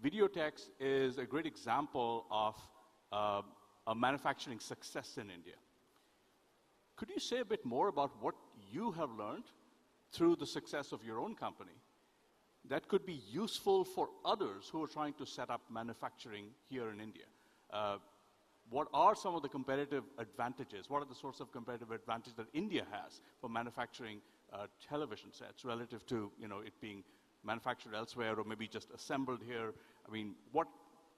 Videotex is a great example of a manufacturing success in India. Could you say a bit more about what you have learned through the success of your own company that could be useful for others who are trying to set up manufacturing here in India? What are some of the competitive advantages? What are the sorts of competitive advantages that India has for manufacturing television sets relative to it being manufactured elsewhere or maybe just assembled here? I mean, what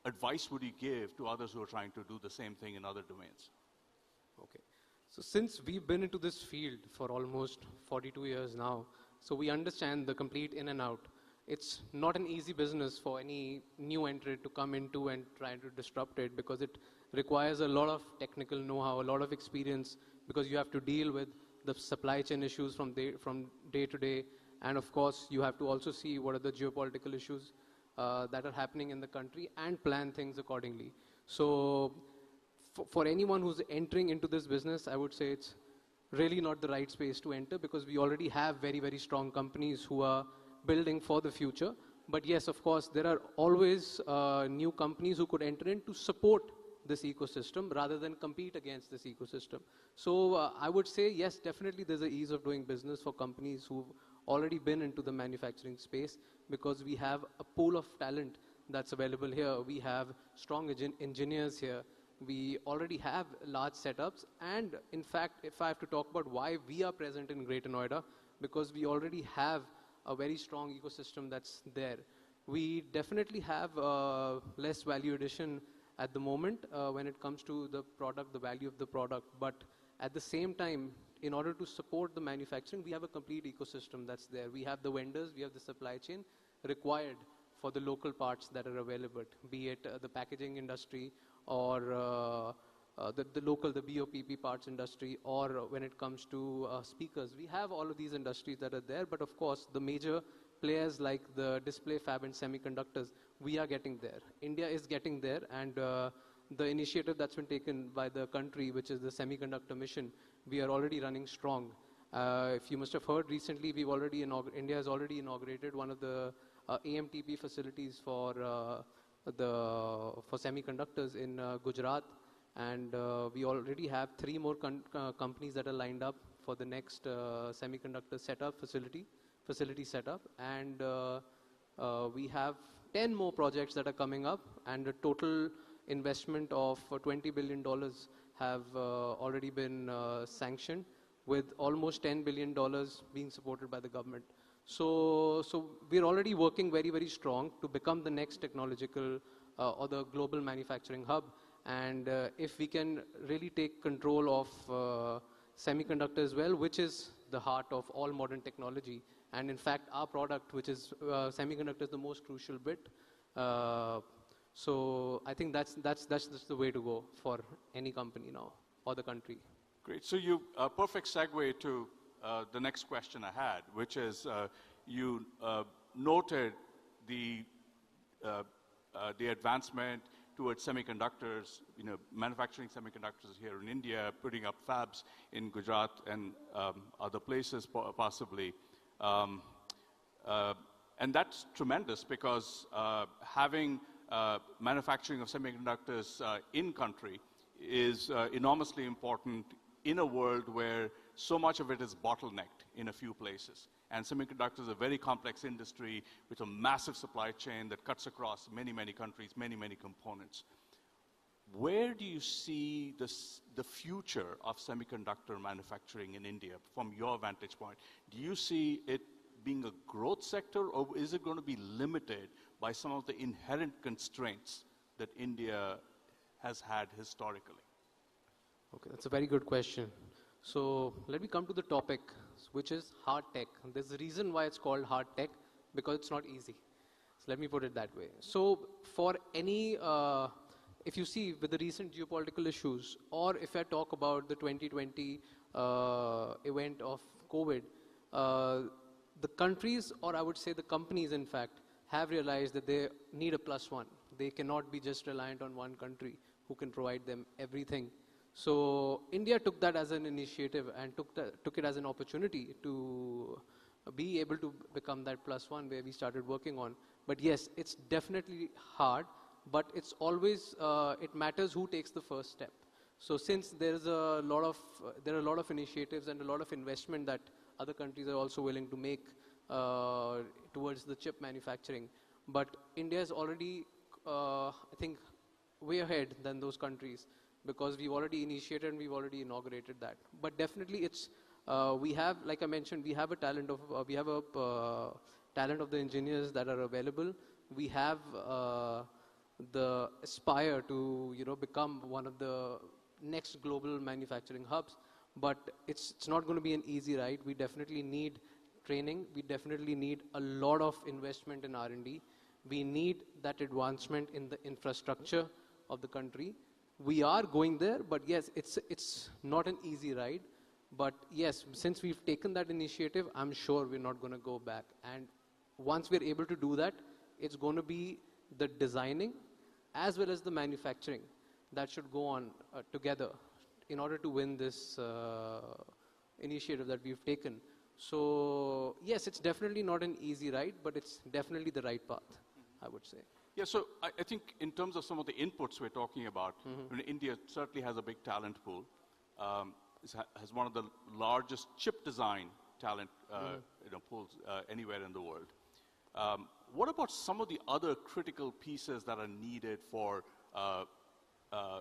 advice would you give to others who are trying to do the same thing in other domains? Okay. So since we've been into this field for almost 42 years now, so we understand the complete in and out. It's not an easy business for any new entrant to come into and try to disrupt it, because it requires a lot of technical know-how, a lot of experience, because you have to deal with the supply chain issues from day to day. And of course, you have to also see what are the geopolitical issues that are happening in the country and plan things accordingly. So for anyone who's entering into this business, I would say it's really not the right space to enter, because we already have very, very strong companies who are building for the future. But yes, of course, there are always new companies who could enter in to support this ecosystem rather than compete against this ecosystem. So I would say, yes, definitely there's an ease of doing business for companies who've already been into the manufacturing space, because we have a pool of talent that's available here. We have strong engineers here. We already have large setups. And in fact, if I have to talk about why we are present in Greater Noida, because we already have a very strong ecosystem that's there. We definitely have less value addition at the moment when it comes to the product, the value of the product. But at the same time, in order to support the manufacturing, we have a complete ecosystem that's there. We have the vendors, we have the supply chain required for the local parts that are available, be it the packaging industry or the local, the BOPP parts industry, or when it comes to speakers. We have all of these industries that are there, but of course, the major players like the display fab and semiconductors, we are getting there. India is getting there, and the initiative that's been taken by the country, which is the semiconductor mission, we are already running strong. If you must have heard recently, India has already inaugurated one of the AMTP facilities for semiconductors in Gujarat, and we already have 3 more companies that are lined up for the next semiconductor facility setup, and we have 10 more projects that are coming up, and a total investment of $20 billion have already been sanctioned, with almost $10 billion being supported by the government. So we're already working very, very strong to become the next technological or the global manufacturing hub. And if we can really take control of semiconductor as well, which is the heart of all modern technology, and in fact, our product, which is semiconductor, is the most crucial bit. So I think that's the way to go for any company now or the country. Great. So a perfect segue to the next question I had, which is you noted the advancement towards semiconductors, manufacturing semiconductors here in India, putting up fabs in Gujarat and other places possibly. And that's tremendous, because having manufacturing of semiconductors in country is enormously important in a world where so much of it is bottlenecked in a few places. And semiconductors is a very complex industry with a massive supply chain that cuts across many, many countries, many, many components. Where do you see the future of semiconductor manufacturing in India from your vantage point? Do you see it being a growth sector, or is it going to be limited by some of the inherent constraints that India has had historically? Okay, that's a very good question. So let me come to the topic, which is hard tech. There's a reason why it's called hard tech, because it's not easy. So let me put it that way. So for any, if you see with the recent geopolitical issues, or if I talk about the 2020 event of COVID, the countries, or I would say the companies, in fact, have realized that they need a +1. They cannot be just reliant on one country who can provide them everything. So India took that as an initiative and took it as an opportunity to be able to become that +1, where we started working on. But yes, it's definitely hard, but it's always, it matters who takes the first step. So since there are a lot of initiatives and a lot of investment that other countries are also willing to make towards the chip manufacturing, but India is already, I think, way ahead than those countries because we've already initiated and we've already inaugurated that. But definitely, it's we have, like I mentioned, we have a talent of talent of the engineers that are available. We have the aspire to become one of the next global manufacturing hubs, but it's not going to be an easy ride. We definitely need training. We definitely need a lot of investment in R&D. We need that advancement in the infrastructure of the country. We are going there, but yes, it's not an easy ride. But yes, since we've taken that initiative, I'm sure we're not going to go back. And once we're able to do that, it's going to be the designing as well as the manufacturing that should go on together in order to win this initiative that we've taken. So yes, it's definitely not an easy ride, but it's definitely the right path, I would say. Yeah, so I think in terms of some of the inputs we're talking about, India certainly has a big talent pool. Has one of the largest chip design talent pools anywhere in the world. What about some of the other critical pieces that are needed for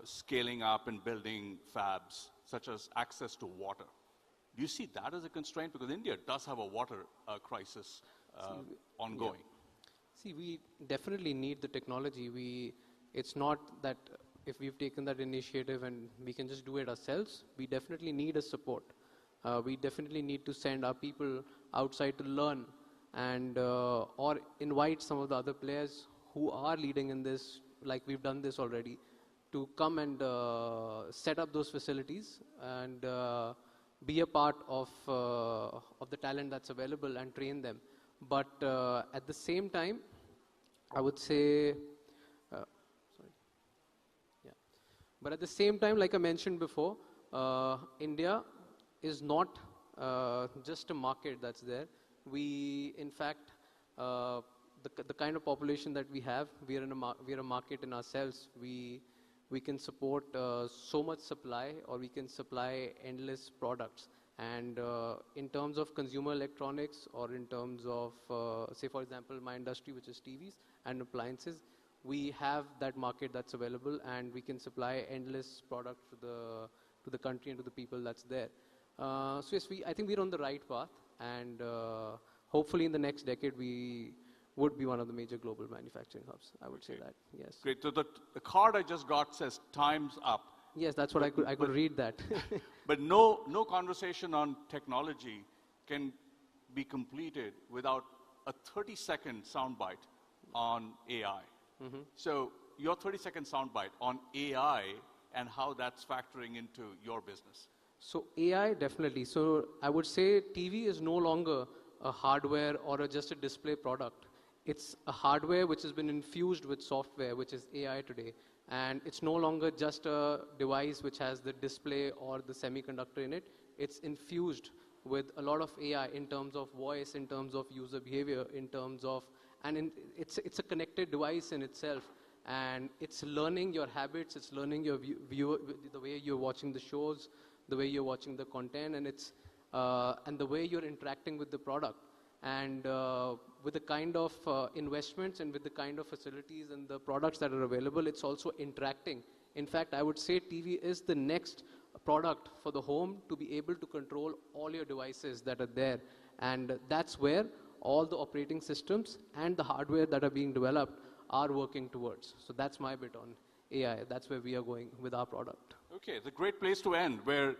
scaling up and building fabs, such as access to water? Do you see that as a constraint? Because India does have a water crisis ongoing. Yeah. See, we definitely need the technology. It's not that if we've taken that initiative and we can just do it ourselves, we definitely need a support. We definitely need to send our people outside to learn and or invite some of the other players who are leading in this, like we've done this already, to come and set up those facilities and be a part of the talent that's available and train them. But at the same time, I would say, but at the same time, like I mentioned before, India is not just a market that's there. We, in fact, the kind of population that we have, we are a market in ourselves. We can support so much supply, or we can supply endless products. And in terms of consumer electronics, or in terms of, say, for example, my industry, which is TVs and appliances, we have that market that's available, and we can supply endless products to the country and to the people that's there. So yes, I think we're on the right path, and hopefully in the next decade we would be one of the major global manufacturing hubs. I would say that, yes. Great. So the card I just got says time's up. Yes, that's what I could read that. But no conversation on technology can be completed without a 30-second soundbite on AI. So your 30-second soundbite on AI and how that's factoring into your business. So AI, definitely. So I would say TV is no longer a hardware or just a display product. It's a hardware which has been infused with software, which is AI today. And it's no longer just a device which has the display or the semiconductor in it. It's infused with a lot of AI in terms of voice, in terms of user behavior, in terms of, it's a connected device in itself. And it's learning your habits, it's learning your the way you're watching the shows, the way you're watching the content, and and the way you're interacting with the product. And with the kind of investments and with the kind of facilities and the products that are available, it's also interacting. In fact, I would say TV is the next product for the home to be able to control all your devices that are there. And that's where all the operating systems and the hardware that are being developed are working towards. So that's my bit on AI. That's where we are going with our product. Okay, it's a great place to end, where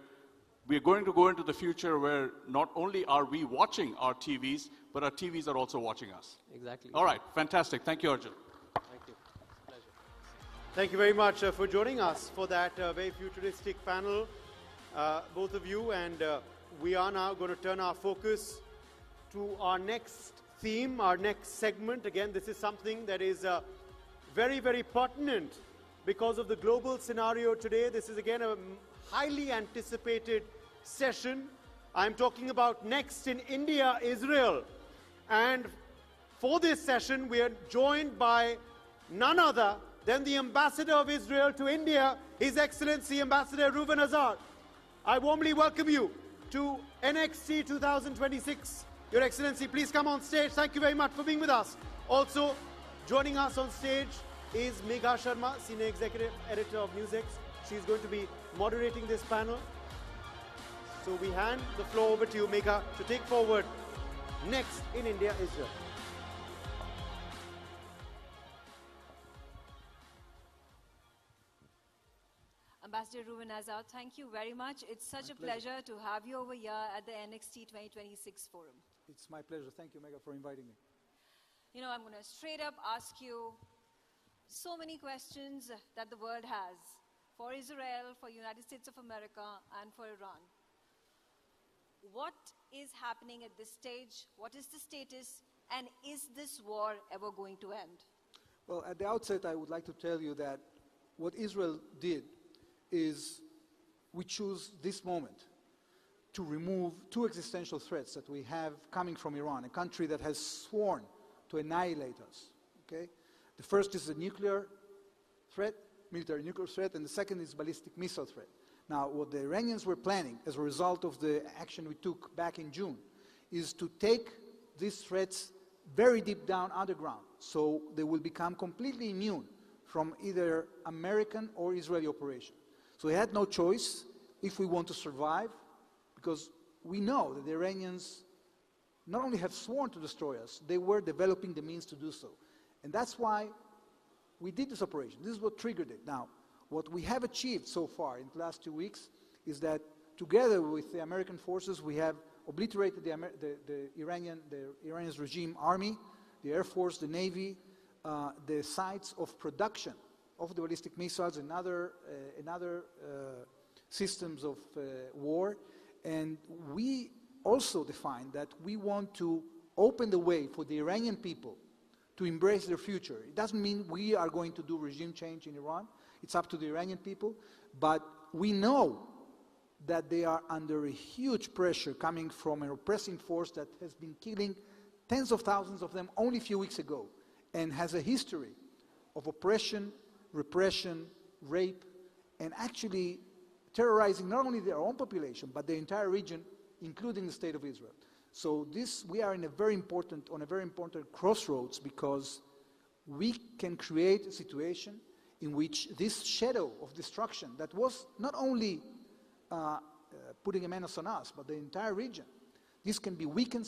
we're going to go into the future where not only are we watching our TVs, but our TVs are also watching us. Exactly. All right, fantastic. Thank you, Arjun. Thank you. Pleasure. Thank you very much for joining us for that very futuristic panel, both of you. And we are now going to turn our focus to our next theme, our next segment. Again, this is something that is very, very pertinent because of the global scenario today. This is again a highly anticipated session. I'm talking about Next in India, Israel. And for this session, we are joined by none other than the Ambassador of Israel to India, His Excellency Ambassador Reuven Azar. I warmly welcome you to NXT 2026. Your Excellency, please come on stage. Thank you very much for being with us. Also, joining us on stage is Megha Sharma, Senior Executive Editor of NewsX. She's going to be moderating this panel. So we hand the floor over to you, Megha, to take forward Next in India, Israel. Ambassador Reuven Azar, thank you very much. It's such a pleasure to have you over here at the NXT 2026 forum. It's my pleasure. Thank you, Megha, for inviting me. You know, I'm going to straight up ask you so many questions that the world has for Israel, for United States of America, and for Iran. What is happening at this stage? What is the status? And is this war ever going to end? Well, at the outset, I would like to tell you that what Israel did is we choose this moment to remove two existential threats that we have coming from Iran, a country that has sworn to annihilate us. Okay? The first is the nuclear threat, military nuclear threat, and the second is ballistic missile threat. Now, what the Iranians were planning as a result of the action we took back in June is to take these threats very deep down underground, so they will become completely immune from either American or Israeli operation. So we had no choice if we want to survive, because we know that the Iranians not only have sworn to destroy us, they were developing the means to do so. And that's why we did this operation. This is what triggered it. Now, what we have achieved so far in the last 2 weeks is that together with the American forces, we have obliterated the Iranian regime army, the Air Force, the Navy, the sites of production of the ballistic missiles and other systems of war. And we also defined that we want to open the way for the Iranian people to embrace their future. It doesn't mean we are going to do regime change in Iran. It's up to the Iranian people. But we know that they are under a huge pressure coming from an oppressing force that has been killing tens of thousands of them only a few weeks ago and has a history of oppression, repression, rape, and actually terrorizing not only their own population, but the entire region, including the State of Israel. So we are on a very important crossroads, because we can create a situation in which this shadow of destruction that was not only putting a menace on us, but the entire region, this can be weakened